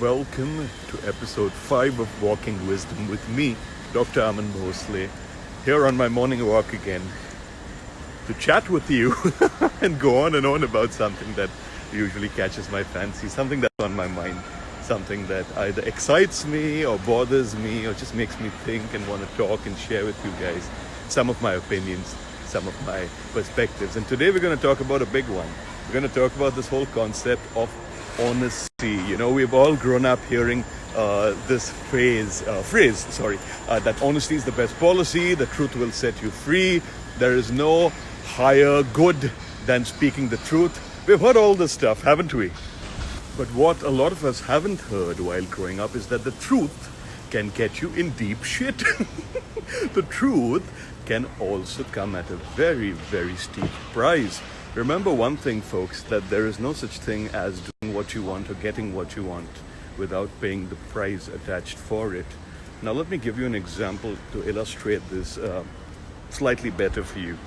Welcome to episode 5 of Walking Wisdom with me, Dr. Aman Bhonsle, here on my morning walk again to chat with you and go on and on about something that usually catches my fancy, something that's on my mind, something that either excites me or bothers me or just makes me think and want to talk and share with you guys some of my opinions, some of my perspectives. And today we're going to talk about a big one. We're going to talk about this whole concept of honesty. You know, we've all grown up hearing this phrase, that honesty is the best policy, the truth will set you free, there is no higher good than speaking the truth. We've heard all this stuff, haven't we? But what a lot of us haven't heard while growing up is that the truth can get you in deep shit. The truth can also come at a very, very steep price. Remember one thing, folks, that there is no such thing as doing what you want or getting what you want without paying the price attached for it. Now, let me give you an example to illustrate this slightly better for you.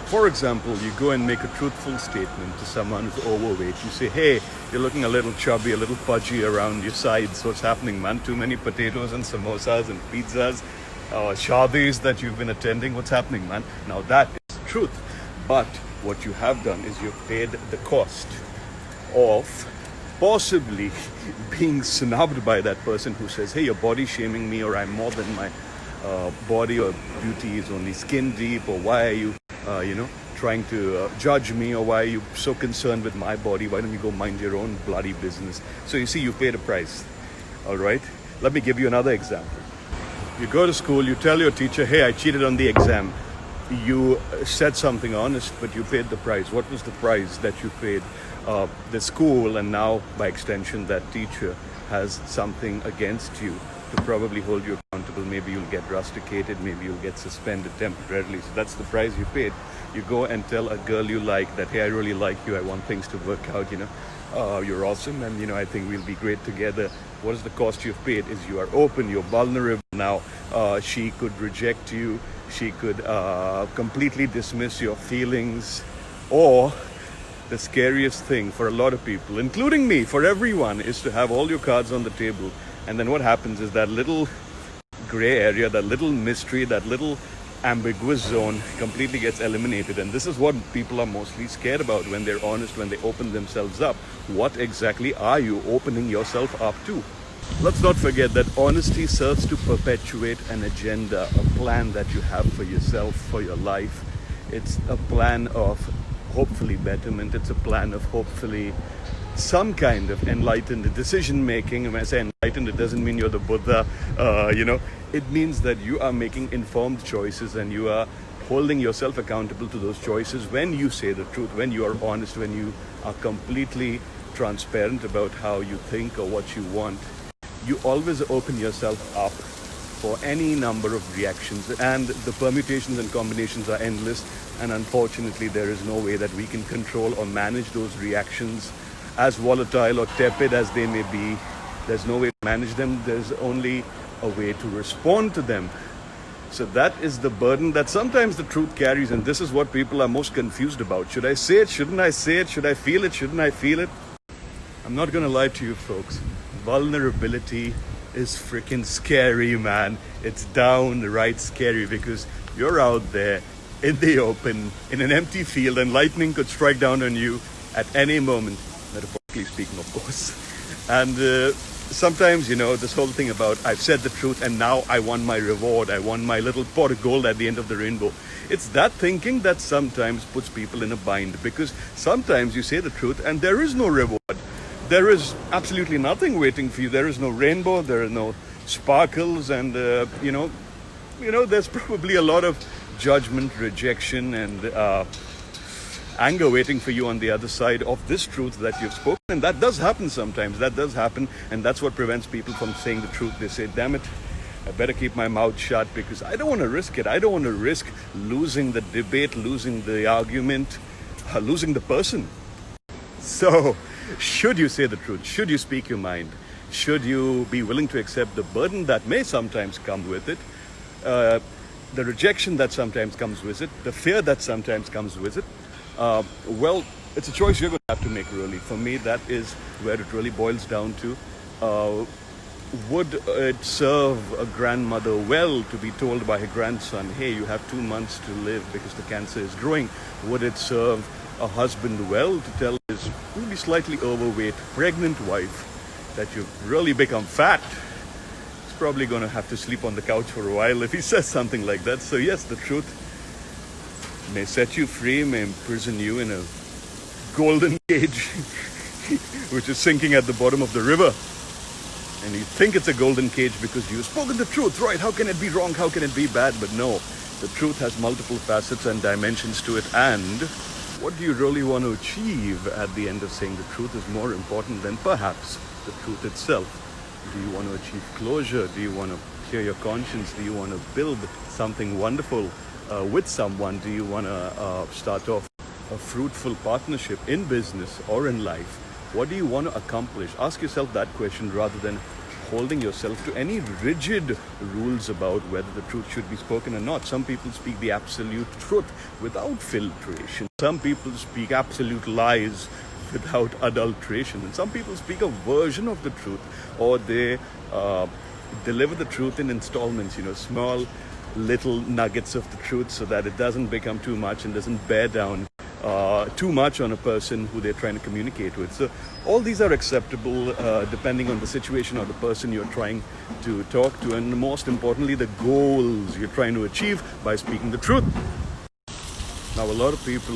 For example, you go and make a truthful statement to someone who's overweight. You say, hey, you're looking a little chubby, a little pudgy around your sides. What's happening, man? Too many potatoes and samosas and pizzas, shadis that you've been attending. What's happening, man? Now, that is the truth. But what you have done is you've paid the cost of possibly being snubbed by that person who says, hey, you're body shaming me, or I'm more than my body, or beauty is only skin deep, or why are you, trying to judge me, or why are you so concerned with my body? Why don't you go mind your own bloody business? So you see, you paid a price. All right. Let me give you another example. You go to school, you tell your teacher, hey, I cheated on the exam. You said something honest, but you paid the price. What was the price that you paid? The school, and now by extension that teacher, has something against you to probably hold you accountable. Maybe you'll get rusticated, maybe you'll get suspended temporarily. So that's the price you paid. You go and tell a girl you like that, hey, I really like you, I want things to work out, you're awesome, and I think we'll be great together. What is the cost you've paid? Is you are open, you're vulnerable now. She could reject you, she could completely dismiss your feelings, or the scariest thing for a lot of people, including me, for everyone, is to have all your cards on the table. And then what happens is that little gray area, that little mystery, that little ambiguous zone completely gets eliminated. And this is what people are mostly scared about when they're honest, when they open themselves up. What exactly are you opening yourself up to? Let's not forget that honesty serves to perpetuate an agenda, a plan that you have for yourself, for your life. It's a plan of hopefully betterment. It's a plan of hopefully some kind of enlightened decision making. And when I say enlightened, it doesn't mean you're the Buddha. It means that you are making informed choices and you are holding yourself accountable to those choices when you say the truth, when you are honest, when you are completely transparent about how you think or what you want. You always open yourself up for any number of reactions, and the permutations and combinations are endless, and unfortunately there is no way that we can control or manage those reactions, as volatile or tepid as they may be. There's no way to manage them. There's only a way to respond to them. So that is the burden that sometimes the truth carries, and this is what people are most confused about. Should I say it? Shouldn't I say it? Should I feel it? Shouldn't I feel it? I'm not gonna lie to you folks. Vulnerability is freaking scary, man. It's downright scary, because you're out there in the open, in an empty field, and lightning could strike down on you at any moment, metaphorically speaking, of course. And sometimes, this whole thing about I've said the truth and now I want my reward, I want my little pot of gold at the end of the rainbow. It's that thinking that sometimes puts people in a bind, because sometimes you say the truth and there is no reward. There is absolutely nothing waiting for you. There is no rainbow, there are no sparkles, and there's probably a lot of judgment, rejection, and anger waiting for you on the other side of this truth that you've spoken. And that does happen sometimes. That does happen, and that's what prevents people from saying the truth. They say, damn it, I better keep my mouth shut, because I don't want to risk it. I don't want to risk losing the debate, losing the argument, losing the person. So should you say the truth? Should you speak your mind? Should you be willing to accept the burden that may sometimes come with it, the rejection that sometimes comes with it, the fear that sometimes comes with it? Well, it's a choice you're going to have to make, really. For me, that is where it really boils down to. would it serve a grandmother well to be told by her grandson, hey, you have 2 months to live because the cancer is growing? Would it serve a husband well to tell his maybe slightly overweight pregnant wife that you've really become fat? He's probably going to have to sleep on the couch for a while if he says something like that. So yes, the truth may set you free, may imprison you in a golden cage which is sinking at the bottom of the river. And you think it's a golden cage because you've spoken the truth, right? How can it be wrong? How can it be bad? But no, the truth has multiple facets and dimensions to it. And what do you really want to achieve at the end of saying the truth is more important than perhaps the truth itself. Do you want to achieve closure? Do you want to clear your conscience? Do you want to build something wonderful with someone? Do you want to start off a fruitful partnership in business or in life? What do you want to accomplish? Ask yourself that question rather than holding yourself to any rigid rules about whether the truth should be spoken or not. Some people speak the absolute truth without filtration. Some people speak absolute lies without adulteration. And some people speak a version of the truth, or they deliver the truth in installments, small little nuggets of the truth so that it doesn't become too much and doesn't bear down too much on a person who they're trying to communicate with. So all these are acceptable depending on the situation or the person you're trying to talk to, and most importantly, the goals you're trying to achieve by speaking the truth. Now, a lot of people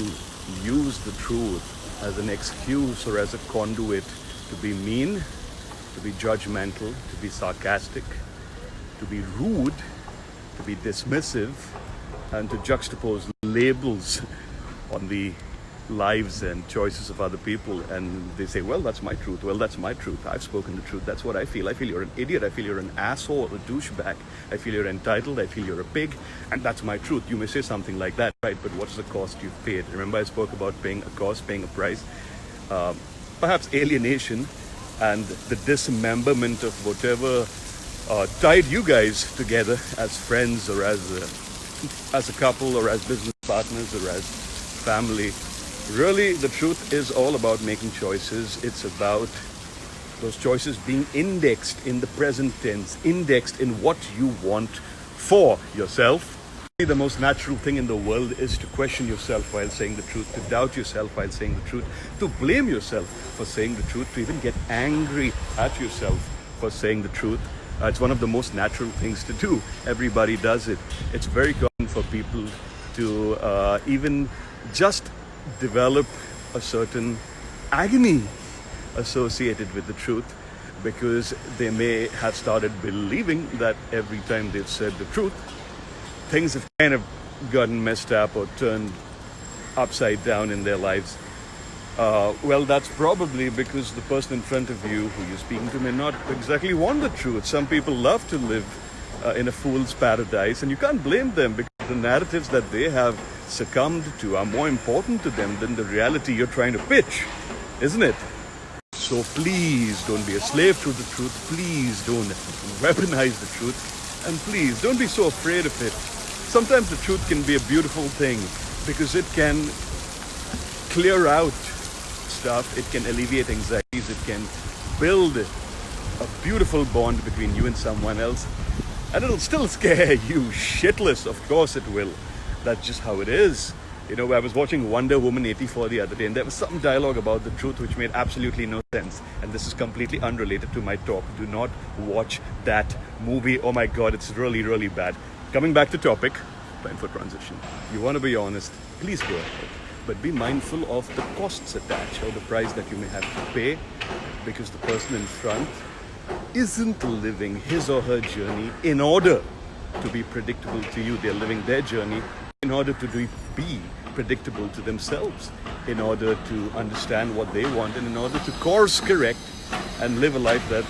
use the truth as an excuse or as a conduit to be mean, to be judgmental, to be sarcastic, to be rude, to be dismissive, and to juxtapose labels on the lives and choices of other people. And they say, well, that's my truth. Well, that's my truth. I've spoken the truth. That's what I feel. I feel you're an idiot. I feel you're an asshole, a douchebag. I feel you're entitled. I feel you're a pig. And that's my truth. You may say something like that, right? But what's the cost you've paid? Remember, I spoke about paying a cost, paying a price. Perhaps alienation and the dismemberment of whatever tied you guys together as friends or as a couple or as business partners or as family. Really, the truth is all about making choices. It's about those choices being indexed in the present tense, indexed in what you want for yourself. The most natural thing in the world is to question yourself while saying the truth, to doubt yourself while saying the truth, to blame yourself for saying the truth, to even get angry at yourself for saying the truth. It's one of the most natural things to do. Everybody does it. It's very common for people to even just develop a certain agony associated with the truth, because they may have started believing that every time they've said the truth, things have kind of gotten messed up or turned upside down in their lives. Well, that's probably because the person in front of you who you're speaking to may not exactly want the truth. Some people love to live in a fool's paradise, and you can't blame them because the narratives that they have succumbed to are more important to them than the reality you're trying to pitch, isn't it? So please don't be a slave to the truth. Please don't weaponize the truth. And please don't be so afraid of it. Sometimes the truth can be a beautiful thing because it can clear out stuff. It can alleviate anxieties. It can build a beautiful bond between you and someone else. And it'll still scare you shitless. Of course it will. That's just how it is. I was watching Wonder Woman 84 the other day, and there was some dialogue about the truth which made absolutely no sense. And this is completely unrelated to my talk. Do not watch that movie. Oh my God, it's really, really bad. Coming back to topic, time for transition. You want to be honest, please go ahead. But be mindful of the costs attached or the price that you may have to pay, because the person in front isn't living his or her journey in order to be predictable to you. They're living their journey in order to be predictable to themselves, in order to understand what they want, and in order to course correct and live a life that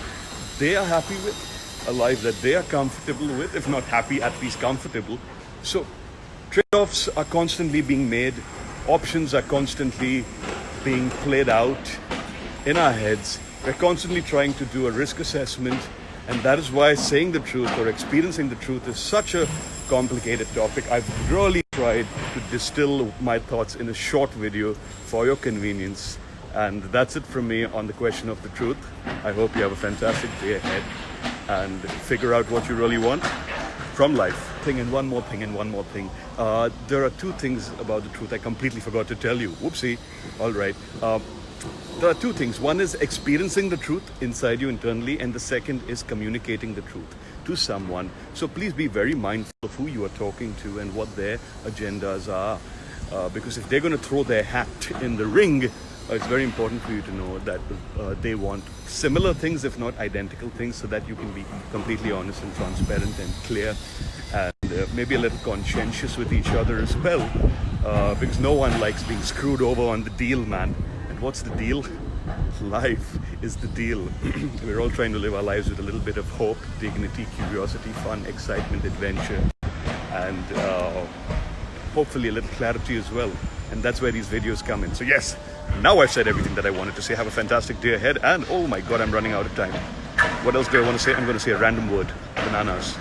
they are happy with, a life that they are comfortable with, if not happy, at least comfortable. So trade-offs are constantly being made, options are constantly being played out in our heads. We're constantly trying to do a risk assessment, and that is why saying the truth or experiencing the truth is such a complicated topic. I've really tried to distill my thoughts in a short video for your convenience, And that's it from me on the question of the truth. I hope you have a fantastic day ahead and figure out what you really want from life. And one more thing. There are two things about the truth I completely forgot to tell you. Whoopsie. All right. There are two things. One is experiencing the truth inside you internally, and the second is communicating the truth to someone. So please be very mindful of who you are talking to and what their agendas are. Because if they're going to throw their hat in the ring, it's very important for you to know that they want similar things, if not identical things, so that you can be completely honest and transparent and clear, and maybe a little conscientious with each other as well, because no one likes being screwed over on the deal, man. And what's the deal? Life is the deal. We're all trying to live our lives with a little bit of hope, dignity, curiosity, fun, excitement, adventure, and hopefully a little clarity as well. And that's where these videos come in. So yes, now I've said everything that I wanted to say. Have a fantastic day ahead. And oh my God, I'm running out of time. What else do I want to say? I'm going to say a random word. Bananas.